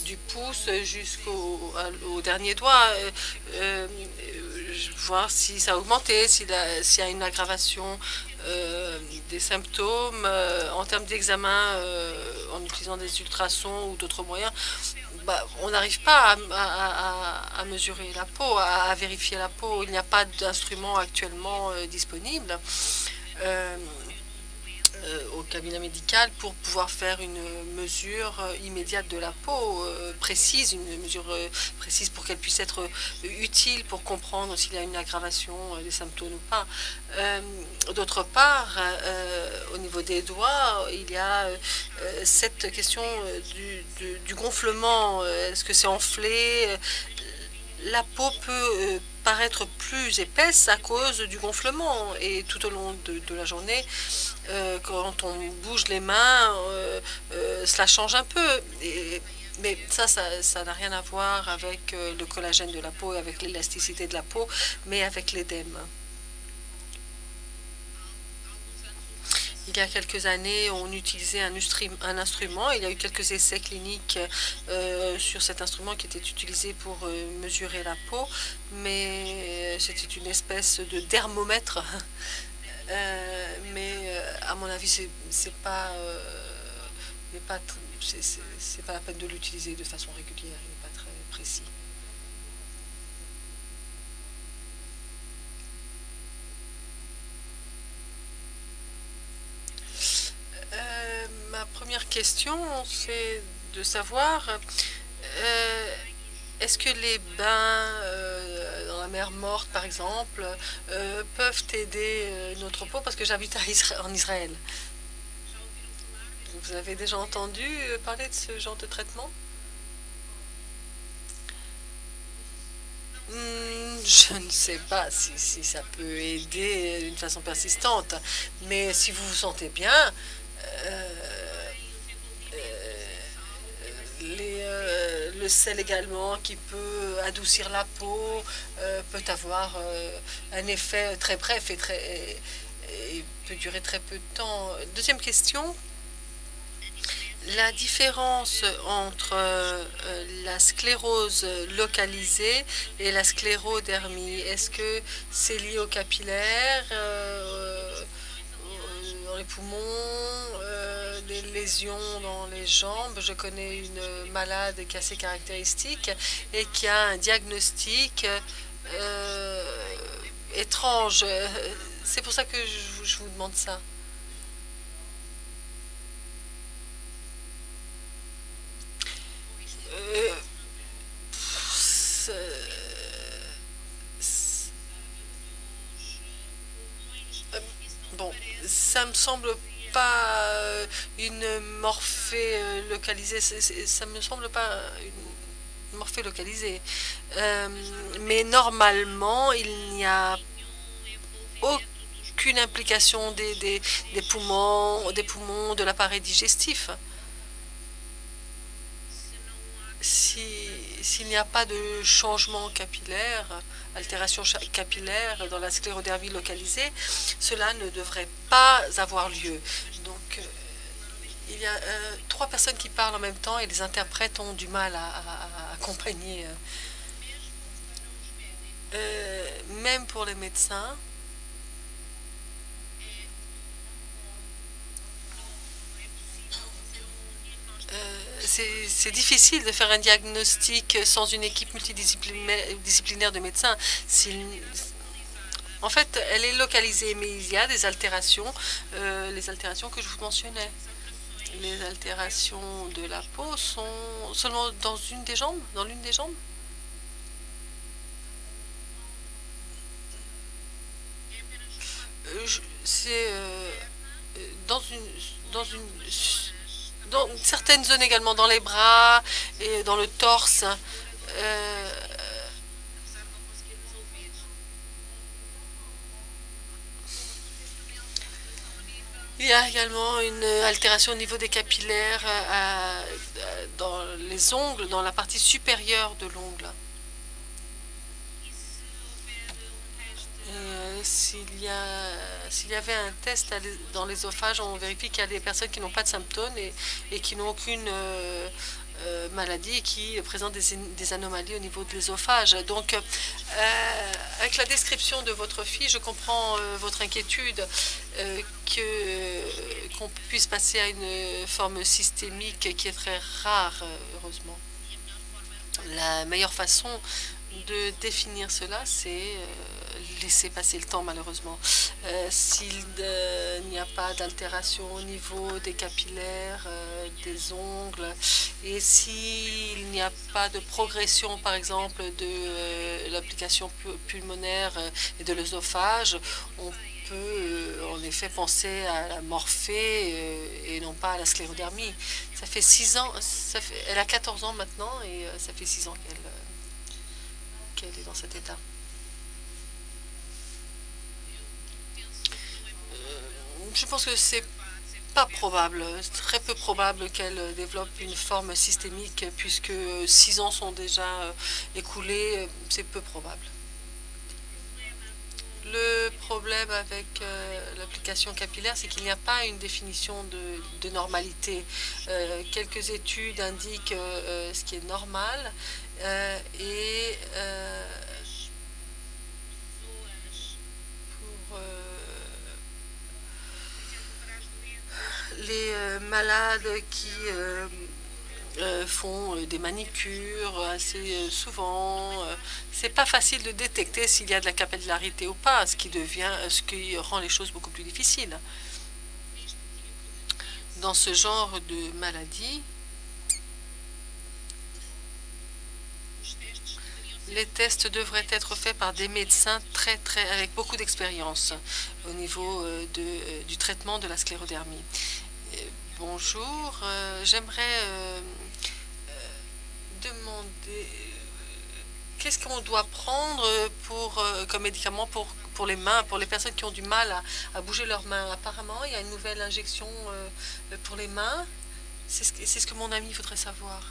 du pouce au dernier doigt, voir si ça a augmenté, s'il y a une aggravation des symptômes. En termes d'examen, en utilisant des ultrasons ou d'autres moyens, on n'arrive pas à mesurer la peau, à vérifier la peau. Il n'y a pas d'instrument actuellement disponible au cabinet médical pour pouvoir faire une mesure immédiate de la peau, précise, une mesure précise pour qu'elle puisse être utile pour comprendre s'il y a une aggravation des symptômes ou pas. D'autre part, au niveau des doigts, il y a cette question du gonflement. Est-ce que c'est enflé? La peau peut paraître plus épaisse à cause du gonflement et tout au long de la journée, quand on bouge les mains, cela change un peu. Mais ça n'a rien à voir avec le collagène de la peau et avec l'élasticité de la peau, mais avec l'édème. Il y a quelques années, on utilisait un instrument. Il y a eu quelques essais cliniques sur cet instrument qui était utilisé pour mesurer la peau, mais c'était une espèce de thermomètre. Mais à mon avis, c'est pas la peine de l'utiliser de façon régulière. Il n'est pas très précis. Ma première question, c'est de savoir est-ce que les bains dans la mer Morte, par exemple, peuvent aider notre peau? Parce que j'habite en Israël. Vous avez déjà entendu parler de ce genre de traitement? Je ne sais pas si ça peut aider d'une façon persistante, mais si vous vous sentez bien, le sel également qui peut adoucir la peau peut avoir un effet très bref et peut durer très peu de temps. Deuxième question, la différence entre la sclérose localisée et la sclérodermie, est-ce que c'est lié aux capillaires, dans les poumons, des lésions dans les jambes? Je connais une malade qui a ces caractéristiques et qui a un diagnostic étrange. C'est pour ça que je vous demande ça. Bon, ça me semble pas une morphée localisée, ça me semble pas une morphée localisée. Mais normalement, il n'y a aucune implication des poumons, de l'appareil digestif. S'il n'y a pas de changement capillaire, altération capillaire dans la sclérodermie localisée, cela ne devrait pas avoir lieu. Donc, il y a 3 personnes qui parlent en même temps et les interprètes ont du mal à accompagner. Même pour les médecins. C'est difficile de faire un diagnostic sans une équipe multidisciplinaire de médecins. En fait, elle est localisée, mais il y a des altérations, les altérations que je vous mentionnais. Les altérations de la peau sont seulement dans l'une des jambes, C'est dans une dans certaines zones également, dans les bras et dans le torse. Il y a également une altération au niveau des capillaires dans les ongles, dans la partie supérieure de l'ongle. S'il y avait un test dans l'œsophage, on vérifie qu'il y a des personnes qui n'ont pas de symptômes et qui n'ont aucune maladie et qui présentent des anomalies au niveau de l'œsophage. Donc, avec la description de votre fille, je comprends votre inquiétude qu'on puisse passer à une forme systémique qui est très rare, heureusement. La meilleure façon de définir cela, c'est laisser passer le temps, malheureusement. S'il n'y a pas d'altération au niveau des capillaires, des ongles, et s'il n'y a pas de progression, par exemple, de l'application pulmonaire et de l'œsophage, on peut en effet penser à la morphée et non pas à la sclérodermie. Ça fait 6 ans, elle a 14 ans maintenant et ça fait 6 ans qu'elle est dans cet état. Je pense que c'est pas probable, très peu probable qu'elle développe une forme systémique puisque 6 ans sont déjà écoulés, c'est peu probable. Le problème avec l'application capillaire, c'est qu'il n'y a pas une définition de normalité. Quelques études indiquent ce qui est normal et pour les malades qui font des manicures assez souvent. C'est pas facile de détecter s'il y a de la capillarité ou pas, ce qui rend les choses beaucoup plus difficiles. Dans ce genre de maladie, les tests devraient être faits par des médecins avec beaucoup d'expérience au niveau du traitement de la sclérodermie. Bonjour, j'aimerais demander qu'est-ce qu'on doit prendre comme médicament pour les mains, pour les personnes qui ont du mal à bouger leurs mains. Apparemment, il y a une nouvelle injection pour les mains. C'est ce que mon ami voudrait savoir.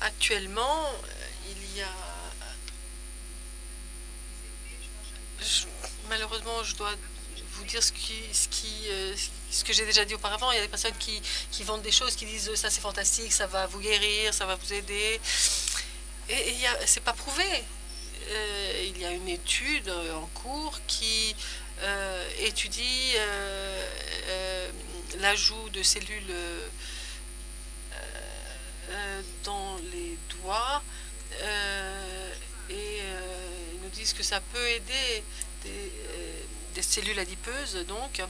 Actuellement, il y a... Malheureusement, je dois vous dire ce que j'ai déjà dit auparavant. Il y a des personnes qui vendent des choses, qui disent ça c'est fantastique, ça va vous guérir, ça va vous aider. Et c'est pas prouvé. Il y a une étude en cours qui étudie l'ajout de cellules dans les doigts et ils nous disent que ça peut aider des cellules adipeuses. Donc,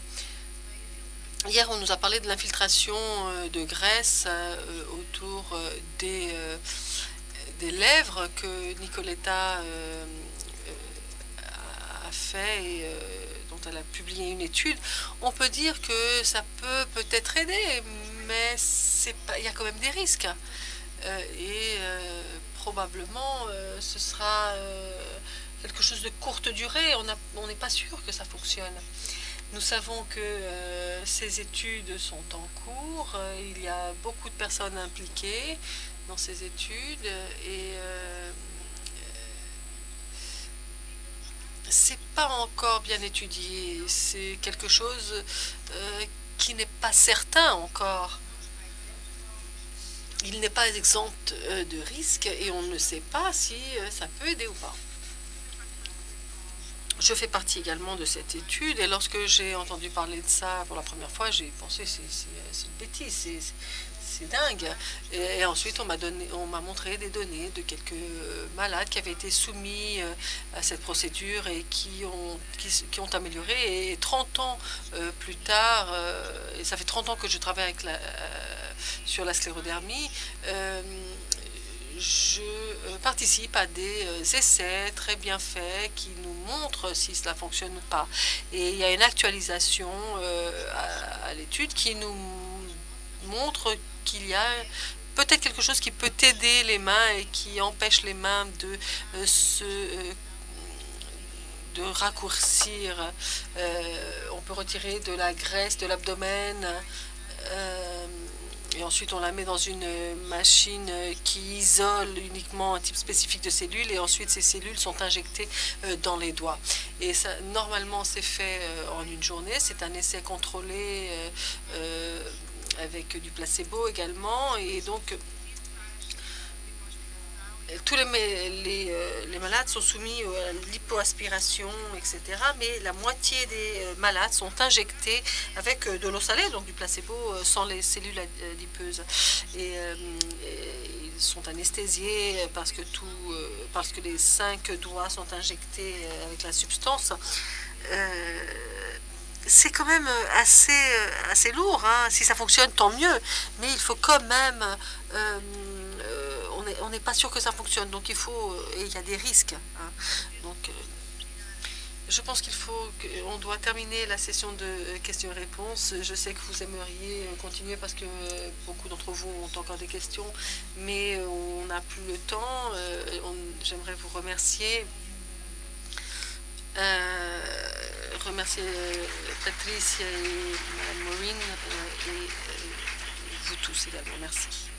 hier, on nous a parlé de l'infiltration de graisse autour des lèvres que Nicoletta a fait et dont elle a publié une étude. On peut dire que ça peut peut-être aider, mais il y a quand même des risques. Probablement, ce sera quelque chose de courte durée. On n'est pas sûr que ça fonctionne. Nous savons que ces études sont en cours. Il y a beaucoup de personnes impliquées dans ces études et c'est pas encore bien étudié. C'est quelque chose qui n'est pas certain encore. Il n'est pas exempt de risque et on ne sait pas si ça peut aider ou pas. Je fais partie également de cette étude et lorsque j'ai entendu parler de ça pour la première fois, j'ai pensé c'est une bêtise, c'est dingue. Et ensuite, on m'a montré des données de quelques malades qui avaient été soumis à cette procédure et qui ont amélioré. Et 30 ans plus tard, et ça fait 30 ans que je travaille sur la sclérodermie, je participe à des essais très bien faits qui nous montrent si cela fonctionne ou pas. Et il y a une actualisation à l'étude qui nous montre qu'il y a peut-être quelque chose qui peut aider les mains et qui empêche les mains de raccourcir. On peut retirer de la graisse de l'abdomen et ensuite on la met dans une machine qui isole uniquement un type spécifique de cellules et ensuite ces cellules sont injectées dans les doigts. Et ça, normalement c'est fait en une journée, c'est un essai contrôlé avec du placebo également, et donc tous les malades sont soumis à l'hypoaspiration, etc. Mais la moitié des malades sont injectés avec de l'eau salée, donc du placebo sans les cellules adipeuses. Et ils sont anesthésiés parce que les 5 doigts sont injectés avec la substance. C'est quand même assez lourd, hein. Si ça fonctionne, tant mieux. Mais il faut quand même... on n'est pas sûr que ça fonctionne. Donc il faut... et il y a des risques. Hein. Donc je pense on doit terminer la session de questions-réponses. Je sais que vous aimeriez continuer parce que beaucoup d'entre vous ont encore des questions. Mais on n'a plus le temps. J'aimerais vous remercier. Remercier Patricia et Mme Maureen et vous tous également. Merci.